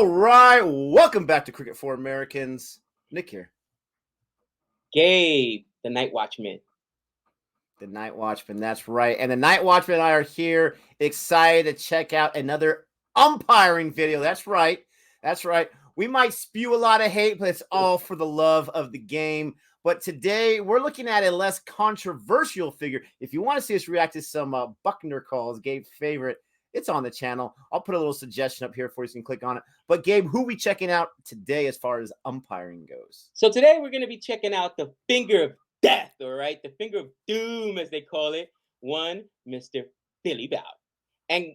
All right, welcome back to Cricket for Americans. Nick here. Gabe, the Night Watchman. The Night Watchman, that's right. And the Night Watchman and I are here, excited to check out another umpiring video. That's right. That's right. We might spew a lot of hate, but it's all for the love of the game. But today, we're looking at a less controversial figure. If you want to see us react to some Buckner calls, Gabe's favorite, it's on the channel. I'll put a little suggestion up here for you so you can click on it. But Gabe, who are we checking out today as far as umpiring goes? So today we're going to be checking out the finger of death, all right? The finger of doom, as they call it. One, Mr. Billy Bowden. And,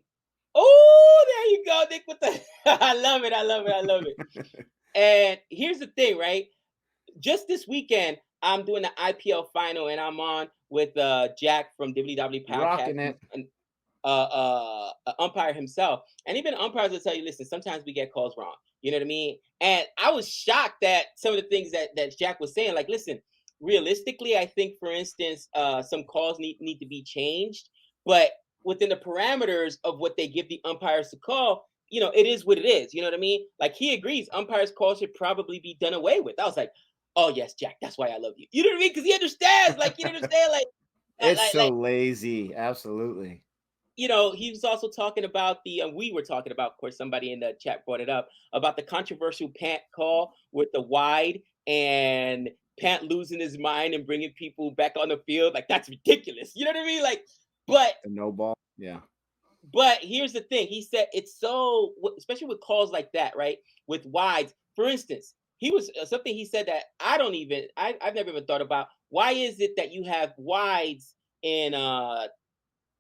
oh, there you go, Nick, with the, I love it. And here's the thing, right? Just this weekend, I'm doing the IPL final, and I'm on with Jack from WW Podcast. Rocking it. And, umpire himself, and even umpires will tell you, listen, sometimes we get calls wrong, you know what I mean? And I was shocked that some of the things that Jack was saying, like, listen, realistically, I think, for instance, some calls need to be changed, but within the parameters of what they give the umpires to call, you know, it is what it is, you know what I mean? Like, he agrees umpires' calls should probably be done away with. I was like, oh yes, Jack, that's why I love you, you know what I mean? Because he understands, like, you understand, like, it's so lazy. Absolutely. You know, he was also talking about we were talking about, of course, somebody in the chat brought it up, about the controversial Pant call with the wide and Pant losing his mind and bringing people back on the field. Like, that's ridiculous. You know what I mean? Like, but the no ball. Yeah. But here's the thing. He said it's so, especially with calls like that, right? With wides, for instance, he was something he said that I've never even thought about. Why is it that you have wides in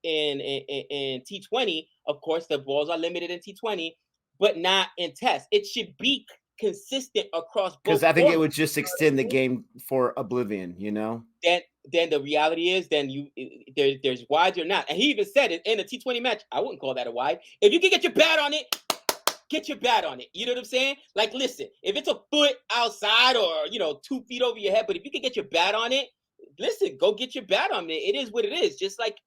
T20? Of course, the balls are limited in T20, but not in Test. It should be consistent across both. Because I think it would just extend the game for oblivion, you know? Then the reality is, then there's wides or not. And he even said it in a T20 match, I wouldn't call that a wide. If you can get your bat on it, get your bat on it. You know what I'm saying? Like, listen, if it's a foot outside or, 2 feet over your head, but if you can get your bat on it, listen, go get your bat on it. It is what it is. Just like,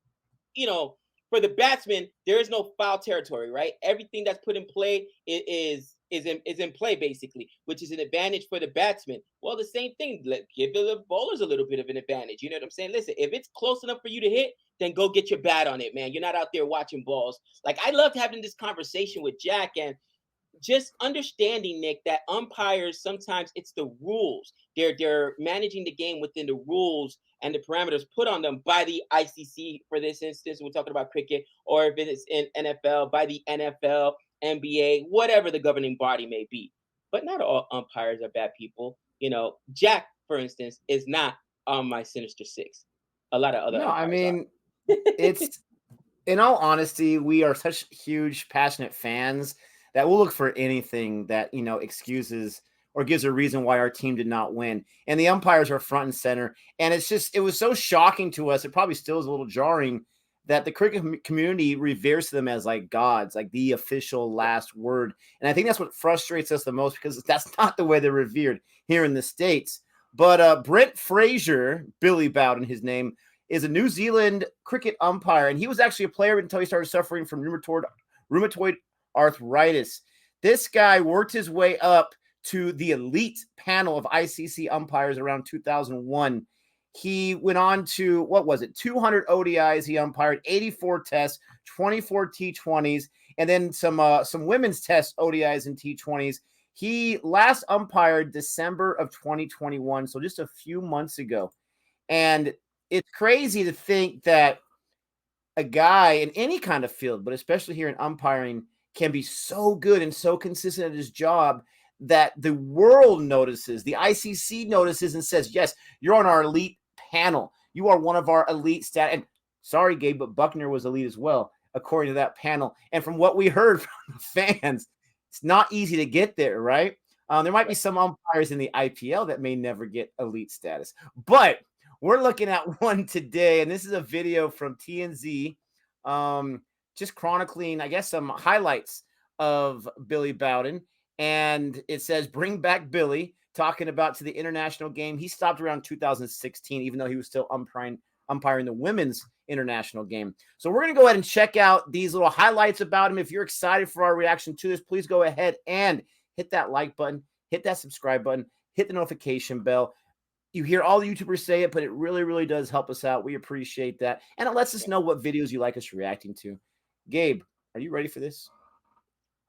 for the batsman, there is no foul territory, right? Everything that's put in play is in play, basically, which is an advantage for the batsman. Well, the same thing, give the bowlers a little bit of an advantage. You know what I'm saying? Listen, if it's close enough for you to hit, then go get your bat on it, man. You're not out there watching balls. Like, I loved having this conversation with Jack, and just understanding, Nick, that umpires, sometimes it's the rules. They're managing the game within the rules and the parameters put on them by the ICC, for this instance, we're talking about cricket, or if it's in NFL, by the NFL, NBA, whatever the governing body may be. But not all umpires are bad people. Jack, for instance, is not on my Sinister Six. A lot of other umpires I mean, it's, in all honesty, we are such huge, passionate fans that we'll look for anything that, excuses or gives a reason why our team did not win. And the umpires are front and center. And it was so shocking to us. It probably still is a little jarring that the cricket community reveres them as like gods, like the official last word. And I think that's what frustrates us the most, because that's not the way they're revered here in the States. But Brent Fraser, Billy Bowden, his name, is a New Zealand cricket umpire. And he was actually a player until he started suffering from rheumatoid arthritis. This guy worked his way up to the elite panel of ICC umpires around 2001. He went on to, 200 ODIs he umpired, 84 tests, 24 T20s, and then some women's test ODIs and T20s. He last umpired December of 2021, so just a few months ago. And it's crazy to think that a guy in any kind of field, but especially here in umpiring, can be so good and so consistent at his job that the world notices, the ICC notices and says, yes, you're on our elite panel. You are one of our elite stat. And sorry, Gabe, but Buckner was elite as well, according to that panel. And from what we heard from the fans, it's not easy to get there, right? There might be some umpires in the IPL that may never get elite status. But we're looking at one today, and this is a video from TNZ, just chronicling, I guess, some highlights of Billy Bowden. And it says, bring back Billy, talking about to the international game. He stopped around 2016, even though he was still umpiring the women's international game. So we're going to go ahead and check out these little highlights about him. If you're excited for our reaction to this, please go ahead and hit that like button, hit that subscribe button, hit the notification bell. You hear all the YouTubers say it, but it really, really does help us out. We appreciate that. And it lets us know what videos you like us reacting to. Gabe, are you ready for this?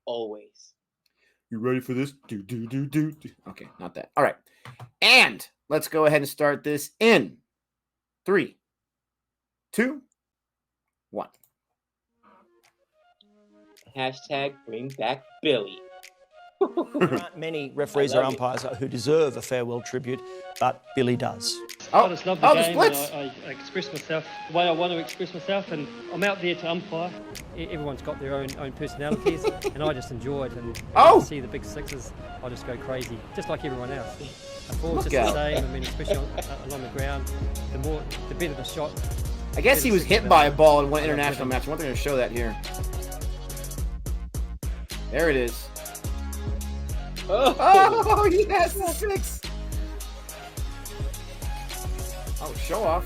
Always. You ready for this? Do. Okay, not that. All right. And let's go ahead and start this in 3, 2, 1. Hashtag bring back Billy. There aren't many referees or umpires who deserve a farewell tribute, but Billy does. I just love the game. Splits. I express myself the way I want to express myself, and I'm out there to umpire. Everyone's got their own personalities, and I just enjoy it. And when I see the big sixes, I just go crazy, just like everyone else. The ball's just the same. I mean, especially along the ground, the better the shot. I guess he was hit by a ball in one international match. I want them to show that here. There it is. Oh, yes, the 6. Oh, show off.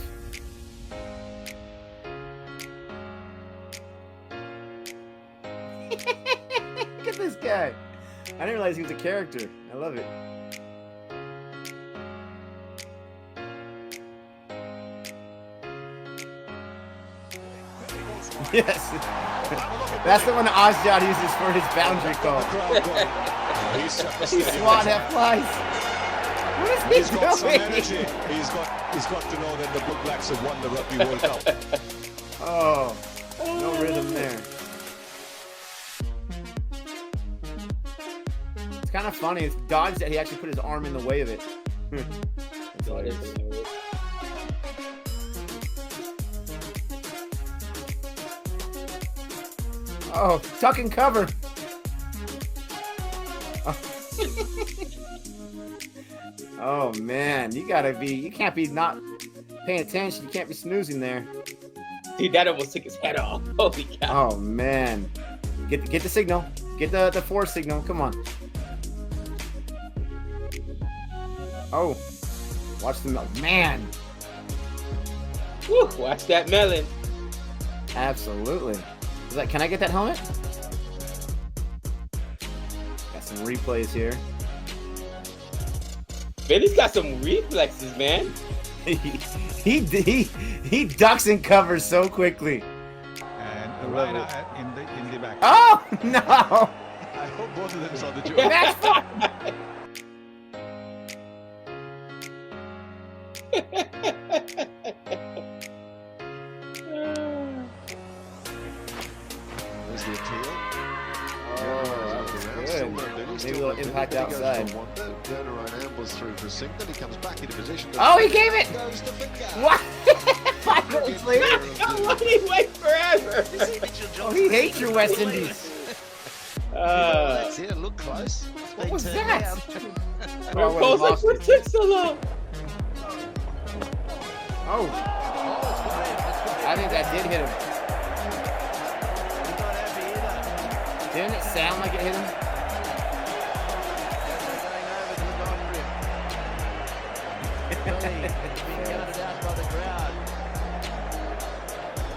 Look at this guy. I didn't realize he was a character. I love it. Yes. That's the one that Ozjad uses for his boundary call. He's swat at flies. What is he doing? Got some energy. He's got to know that the Blue Blacks have won the Rugby World Cup. Oh, no rhythm there. It's kind of funny. It's dodged that he actually put his arm in the way of it. That's hilarious. Oh, tuck and cover. Oh man, you can't be not paying attention. You can't be snoozing there. Dude, that almost took his head off. Holy cow. Oh man. Get the signal. Get the 4 signal. Come on. Oh. Watch the melon. Man. Woo, watch that melon. Absolutely. Can I get that helmet? Got some replays here. Billy's got some reflexes, man. he ducks and covers so quickly. And right in the back. Oh no! I hope both of them saw the joke. That's fine. There's the appeal. Oh, that's good. Maybe a little impact outside. Oh, he gave it! What? 5 minutes later? Why did he wait forever? Oh, he hates your West Indies. That's it. Look close. What was that? Paul's like, what took so long? Oh. I think that did hit him. Didn't it sound like it hit him?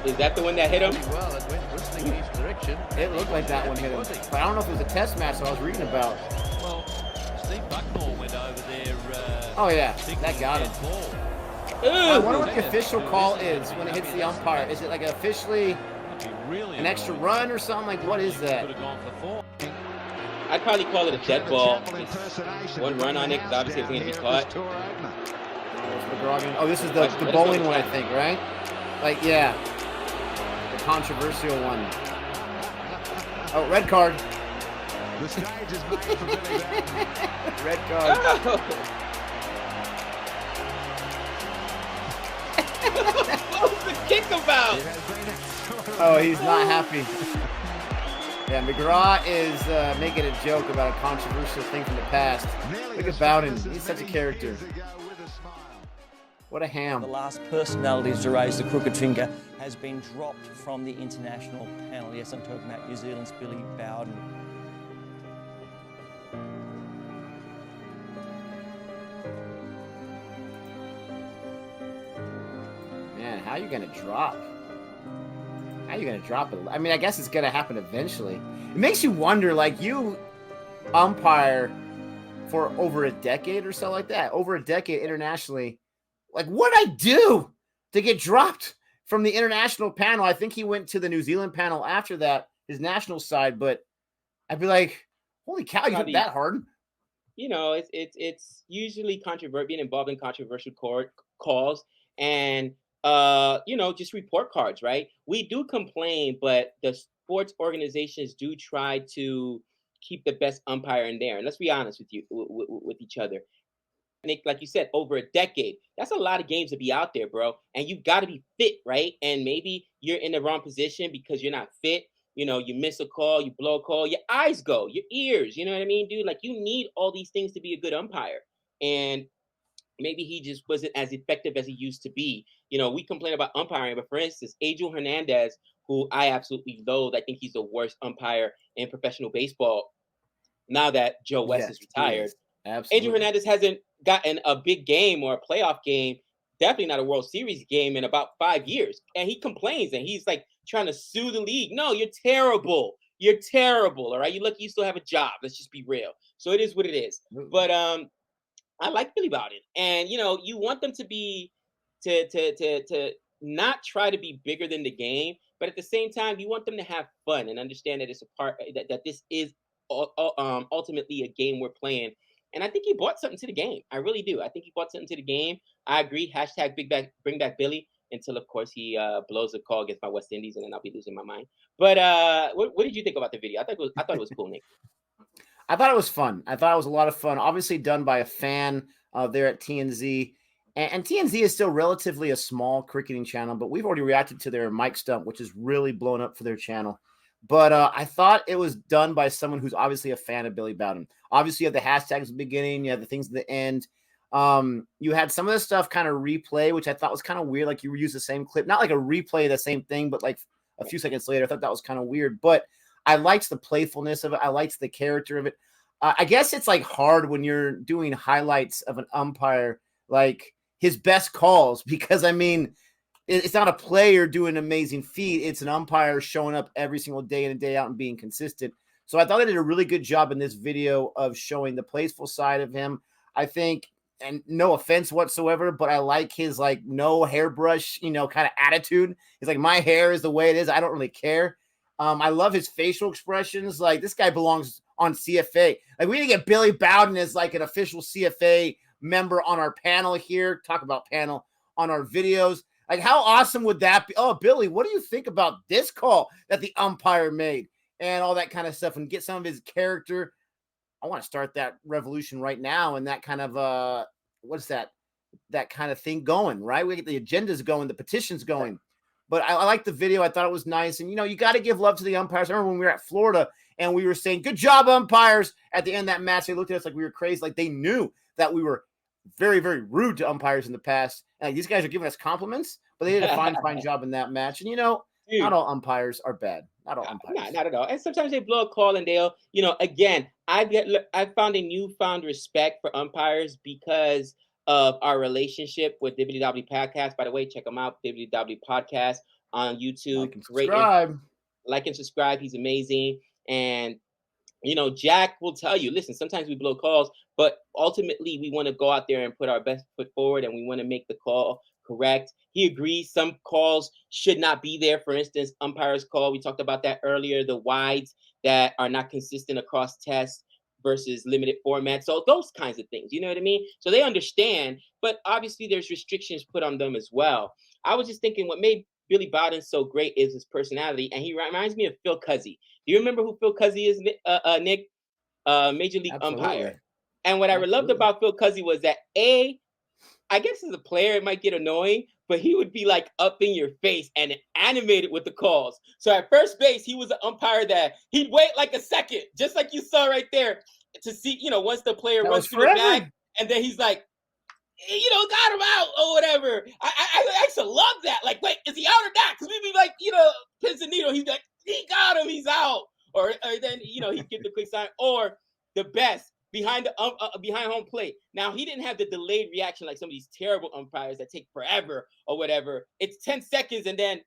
Is that the one that hit him? Well, it went whistling in each direction. It looked like that one hit him. But I don't know if it was a test match I was reading about. Well, Steve Bucknall went over there. Oh yeah, that got him. I wonder what the official call is when it hits the umpire. Is it like officially an extra run or something? Like what is that? I'd probably call it a dead ball. One run on it because obviously it's going to be caught. Oh, this is the bowling one, I think, right? Like, yeah. The controversial one. Oh, red card. The stage is back for Billy Bowden. Red card. What was the kick about? Oh, he's not happy. Yeah, McGraw is making a joke about a controversial thing from the past. Look at Bowden. He's such a character. What a ham. The last personalities to raise the crooked finger has been dropped from the international panel. Yes, I'm talking about New Zealand's Billy Bowden. Man, how are you going to drop? How are you going to drop it? I mean, I guess it's going to happen eventually. It makes you wonder, like, you umpire for over a decade or so like that, over a decade internationally. Like, what did I do to get dropped from the international panel? I think he went to the New Zealand panel after that, his national side, but I'd be like, holy cow, you hit that hard. You know, it's usually being involved in controversial calls and you know, just report cards, right? We do complain, but the sports organizations do try to keep the best umpire in there. And let's be honest with you, with each other. Nick, like you said, over a decade. That's a lot of games to be out there, bro. And you've got to be fit, right? And maybe you're in the wrong position because you're not fit. You know, you miss a call, you blow a call, your eyes go, your ears, you know what I mean, dude? Like, you need all these things to be a good umpire. And maybe he just wasn't as effective as he used to be. You know, we complain about umpiring, but for instance, Adriel Hernandez, who I absolutely loathe, I think he's the worst umpire in professional baseball now that Joe West is retired. Absolutely. Adriel Hernandez hasn't gotten a big game or a playoff game, definitely not a World Series game, in about 5 years. And he complains and he's like trying to sue the league. No, you're terrible. You're terrible. All right. You're lucky you still have a job. Let's just be real. So it is what it is. But I like Billy Bowden. And you know, you want them to be to not try to be bigger than the game, but at the same time, you want them to have fun and understand that it's a part that this is ultimately a game we're playing. And I think he brought something to the game. I really do. I think he brought something to the game. I agree. Hashtag bring back Billy, until, of course, he blows a call against my West Indies, and then I'll be losing my mind. But what did you think about the video? I thought it was cool, Nick. I thought it was fun. I thought it was a lot of fun. Obviously done by a fan there at TNZ. And TNZ is still relatively a small cricketing channel, but we've already reacted to their mic stump, which is really blown up for their channel. But I thought it was done by someone who's obviously a fan of Billy Bowden. Obviously, you have the hashtags at the beginning, you have the things at the end. You had some of the stuff kind of replay, which I thought was kind of weird. Like, you reuse the same clip, not like a replay of the same thing, but like a few seconds later. I thought that was kind of weird, but I liked the playfulness of it. I liked the character of it. I guess it's like hard when you're doing highlights of an umpire, like his best calls, because I mean, it's not a player doing an amazing feat. It's an umpire showing up every single day in and day out and being consistent. So I thought they did a really good job in this video of showing the playful side of him. I think, and no offense whatsoever, but I like his like no hairbrush, you know, kind of attitude. He's like, my hair is the way it is. I don't really care. I love his facial expressions. Like, this guy belongs on CFA. Like, we need to get Billy Bowden as like an official CFA member on our panel here. Talk about panel on our videos. Like, how awesome would that be? Oh, Billy, what do you think about this call that the umpire made and all that kind of stuff, and get some of his character? I want to start that revolution right now, and that kind of what's that kind of thing going, right? We get the agendas going, the petitions going. But I like the video. I thought it was nice. And, you know, you got to give love to the umpires. I remember when we were at Florida and we were saying, good job, umpires. At the end of that match, they looked at us like we were crazy. Like, they knew that we were very, very rude to umpires in the past. And like, these guys are giving us compliments, but they did a fine job in that match. And, you know, dude, not all umpires are bad. Not all umpires. Not at all. And sometimes they blow a call and they'll, you know, again, I found a newfound respect for umpires because of our relationship with WW Podcast. By the way, check him out, WW Podcast on YouTube. Like and subscribe. Like and subscribe. He's amazing. And, you know, Jack will tell you, listen, sometimes we blow calls, but ultimately we want to go out there and put our best foot forward, and we want to make the call correct. He agrees some calls should not be there. For instance, umpires call, we talked about that earlier, the wides that are not consistent across tests versus limited format. So those kinds of things, you know what I mean? So they understand, but obviously there's restrictions put on them as well. I was just thinking what made Billy Bowden so great is his personality, and he reminds me of Phil Cuzzy. Do you remember who Phil Cuzzy is, Nick? Major League umpire. And what I loved about Phil Cuzzy was that, I guess as a player, it might get annoying, but he would be like up in your face and animated with the calls. So at first base, he was an umpire that he'd wait like a second, just like you saw right there, to see, you know, once the player runs through the bag, and then he's like, you know, got him out or whatever. I used to love that. Like, wait, is he out or not? Because we'd be like, you know, pins and needle. He's like, he got him, he's out. Or then, you know, he'd get the quick sign. Or the best, behind home plate. Now, he didn't have the delayed reaction like some of these terrible umpires that take forever or whatever. It's 10 seconds and then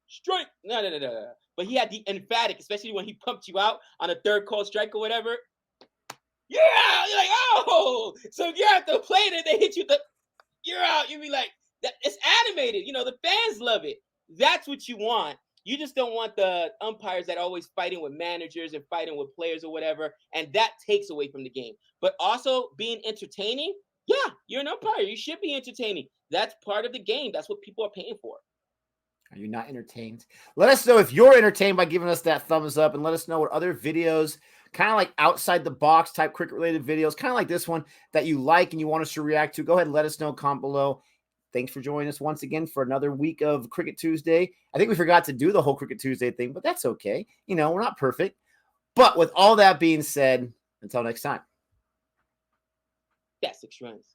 strike. No. But he had the emphatic, especially when he pumped you out on a third call strike or whatever. You're out. You're like, oh. So if you're at the plate and they hit you, you're out. You'll be like, that. It's animated. The fans love it. That's what you want. You just don't want the umpires that are always fighting with managers and fighting with players or whatever, and that takes away from the game. But also being entertaining, yeah, you're an umpire. You should be entertaining. That's part of the game. That's what people are paying for. Are you not entertained? Let us know if you're entertained by giving us that thumbs up, and let us know what other videos, kind of like outside the box type cricket-related videos, kind of like this one, that you like and you want us to react to. Go ahead and let us know. Comment below. Thanks for joining us once again for another week of Cricket Tuesday. I think we forgot to do the whole Cricket Tuesday thing, but that's okay. We're not perfect. But with all that being said, until next time. That's 6 runs.